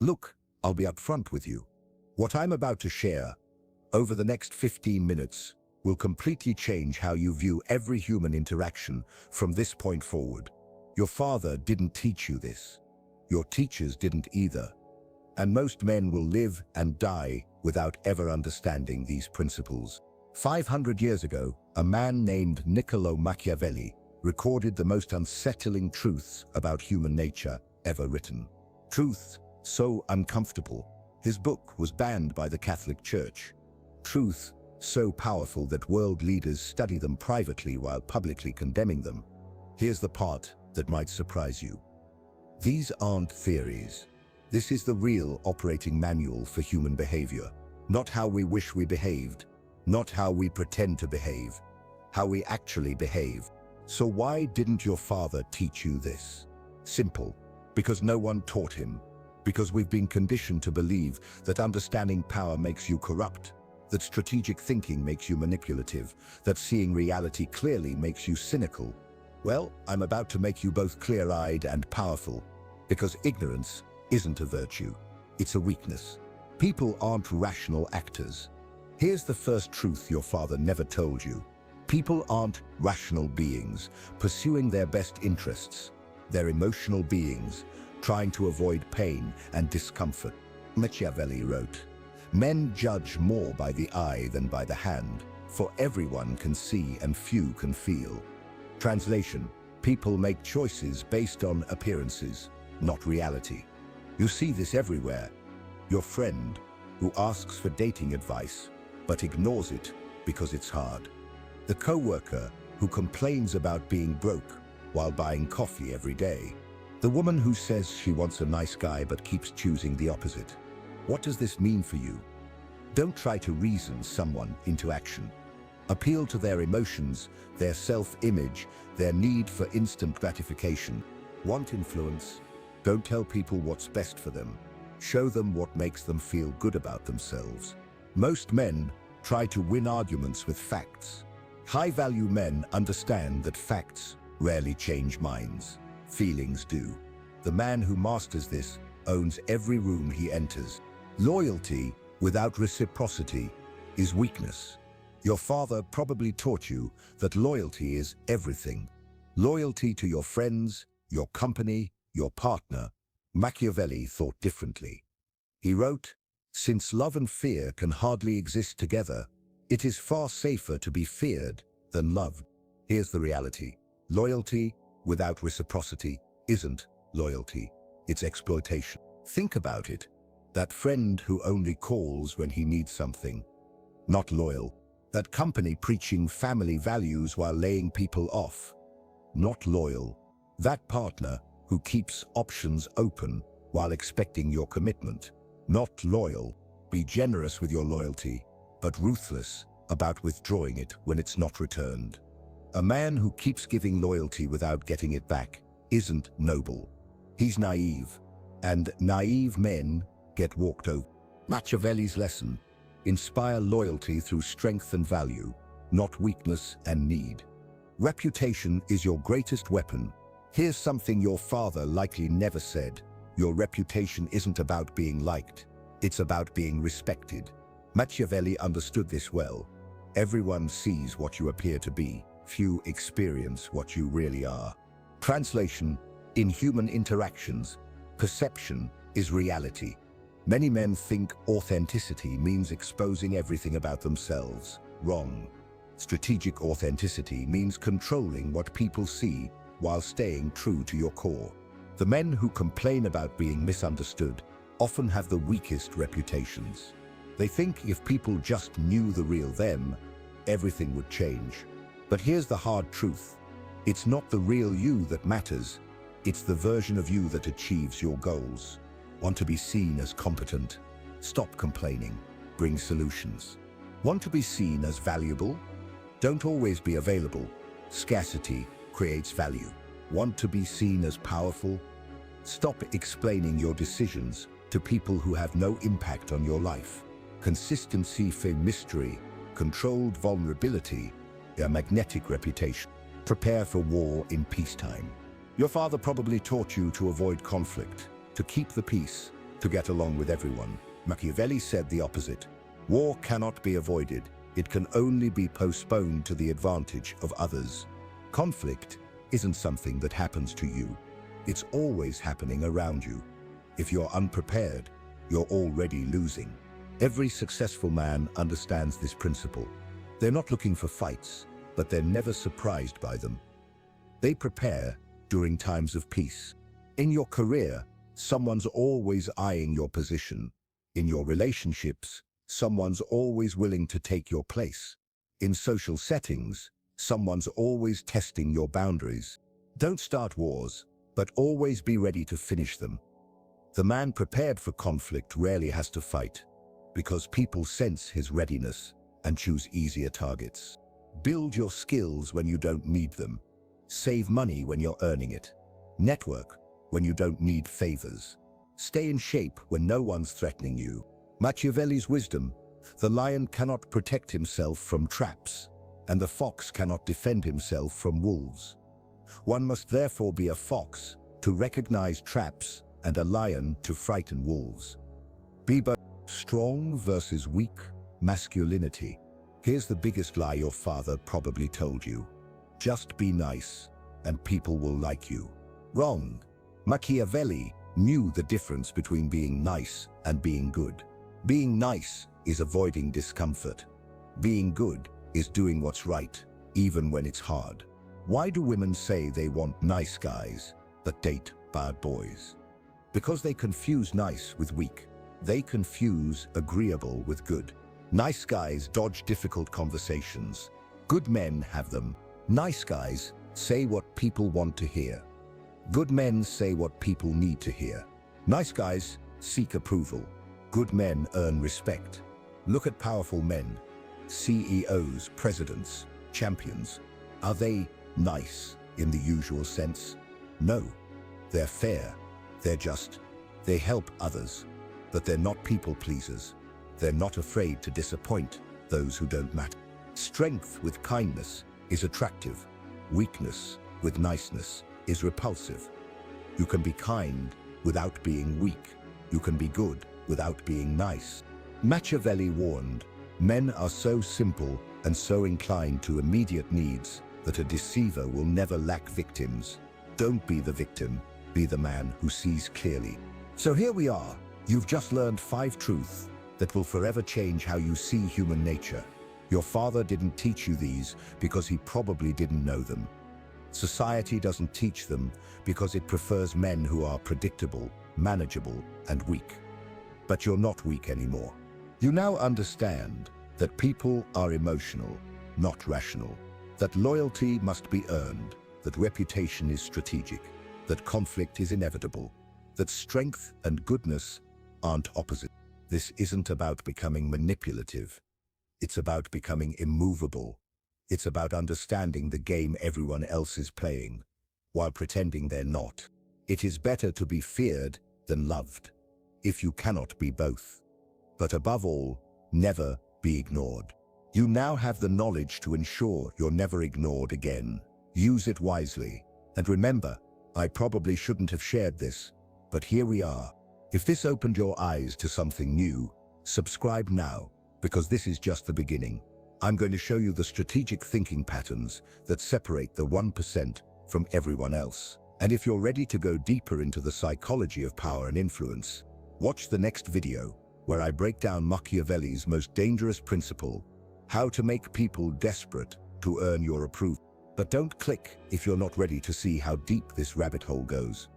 Look, I'll be upfront with you. What I'm about to share over the next 15 minutes will completely change how you view every human interaction from this point forward. Your father didn't teach you this. Your teachers didn't either. And most men will live and die without ever understanding these principles. 500 years ago, a man named Niccolo Machiavelli recorded the most unsettling truths about human nature ever written. Truths so uncomfortable, his book was banned by the Catholic Church. Truths so powerful that world leaders study them privately while publicly condemning them. Here's the part that might surprise you. These aren't theories. This is the real operating manual for human behavior. Not how we wish we behaved, not how we pretend to behave, how we actually behave. So why didn't your father teach you this? Simple. Because no one taught him. Because we've been conditioned to believe that understanding power makes you corrupt, that strategic thinking makes you manipulative, that seeing reality clearly makes you cynical. Well, I'm about to make you both clear-eyed and powerful, because ignorance isn't a virtue, it's a weakness. People aren't rational actors. Here's the first truth your father never told you. People aren't rational beings, pursuing their best interests. They're emotional beings, trying to avoid pain and discomfort. Machiavelli wrote, "Men judge more by the eye than by the hand, for everyone can see and few can feel." Translation: people make choices based on appearances, not reality. You see this everywhere. Your friend who asks for dating advice, but ignores it because it's hard. The coworker who complains about being broke while buying coffee every day. The woman who says she wants a nice guy but keeps choosing the opposite. What does this mean for you? Don't try to reason someone into action. Appeal to their emotions, their self-image, their need for instant gratification. Want influence? Don't tell people what's best for them. Show them what makes them feel good about themselves. Most men try to win arguments with facts. High-value men understand that facts rarely change minds. Feelings do. The man who masters this owns every room he enters. Loyalty without reciprocity is weakness. Your father probably taught you that loyalty is everything. Loyalty to your friends, your company, your partner. Machiavelli thought differently. He wrote, "Since love and fear can hardly exist together, it is far safer to be feared than loved." Here's the reality. Loyalty without reciprocity isn't loyalty, it's exploitation. Think about it. That friend who only calls when he needs something. Not loyal. That company preaching family values while laying people off. Not loyal. That partner who keeps options open while expecting your commitment. Not loyal. Be generous with your loyalty, but ruthless about withdrawing it when it's not returned. A man who keeps giving loyalty without getting it back isn't noble. He's naive, and naive men get walked over. Machiavelli's lesson: inspire loyalty through strength and value, not weakness and need. Reputation is your greatest weapon. Here's something your father likely never said. Your reputation isn't about being liked, it's about being respected. Machiavelli understood this well. Everyone sees what you appear to be. Few experience what you really are. Translation: in human interactions, perception is reality. Many men think authenticity means exposing everything about themselves. Wrong. Strategic authenticity means controlling what people see while staying true to your core. The men who complain about being misunderstood often have the weakest reputations. They think if people just knew the real them, everything would change. But here's the hard truth. It's not the real you that matters. It's the version of you that achieves your goals. Want to be seen as competent? Stop complaining. Bring solutions. Want to be seen as valuable? Don't always be available. Scarcity creates value. Want to be seen as powerful? Stop explaining your decisions to people who have no impact on your life. Consistency for mystery, controlled vulnerability, a magnetic reputation. Prepare for war in peacetime. Your father probably taught you to avoid conflict, to keep the peace, to get along with everyone. Machiavelli said the opposite. War cannot be avoided. It can only be postponed to the advantage of others. Conflict isn't something that happens to you. It's always happening around you. If you're unprepared, you're already losing. Every successful man understands this principle. They're not looking for fights, but they're never surprised by them. They prepare during times of peace. In your career, someone's always eyeing your position. In your relationships, someone's always willing to take your place. In social settings, someone's always testing your boundaries. Don't start wars, but always be ready to finish them. The man prepared for conflict rarely has to fight, because people sense his readiness and choose easier targets. Build your skills when you don't need them. Save money when you're earning it. Network when you don't need favors. Stay in shape when no one's threatening you. Machiavelli's wisdom: the lion cannot protect himself from traps, and the fox cannot defend himself from wolves. One must therefore be a fox to recognize traps and a lion to frighten wolves. Be both. Strong versus weak masculinity. Here's the biggest lie your father probably told you. Just be nice, and people will like you. Wrong. Machiavelli knew the difference between being nice and being good. Being nice is avoiding discomfort. Being good is doing what's right, even when it's hard. Why do women say they want nice guys but date bad boys? Because they confuse nice with weak. They confuse agreeable with good. Nice guys dodge difficult conversations. Good men have them. Nice guys say what people want to hear. Good men say what people need to hear. Nice guys seek approval. Good men earn respect. Look at powerful men. CEOs, presidents, champions. Are they nice in the usual sense? No. They're fair. They're just. They help others. But they're not people pleasers. They're not afraid to disappoint those who don't matter. Strength with kindness is attractive. Weakness with niceness is repulsive. You can be kind without being weak. You can be good without being nice. Machiavelli warned, men are so simple and so inclined to immediate needs that a deceiver will never lack victims. Don't be the victim, be the man who sees clearly. So here we are. You've just learned 5 truths that will forever change how you see human nature. Your father didn't teach you these because he probably didn't know them. Society doesn't teach them because it prefers men who are predictable, manageable, and weak. But you're not weak anymore. You now understand that people are emotional, not rational, that loyalty must be earned, that reputation is strategic, that conflict is inevitable, that strength and goodness aren't opposite. This isn't about becoming manipulative. It's about becoming immovable. It's about understanding the game everyone else is playing, while pretending they're not. It is better to be feared than loved, if you cannot be both. But above all, never be ignored. You now have the knowledge to ensure you're never ignored again. Use it wisely. And remember, I probably shouldn't have shared this, but here we are. If this opened your eyes to something new, subscribe now, because this is just the beginning. I'm going to show you the strategic thinking patterns that separate the 1% from everyone else. And if you're ready to go deeper into the psychology of power and influence, watch the next video, where I break down Machiavelli's most dangerous principle, how to make people desperate to earn your approval. But don't click if you're not ready to see how deep this rabbit hole goes.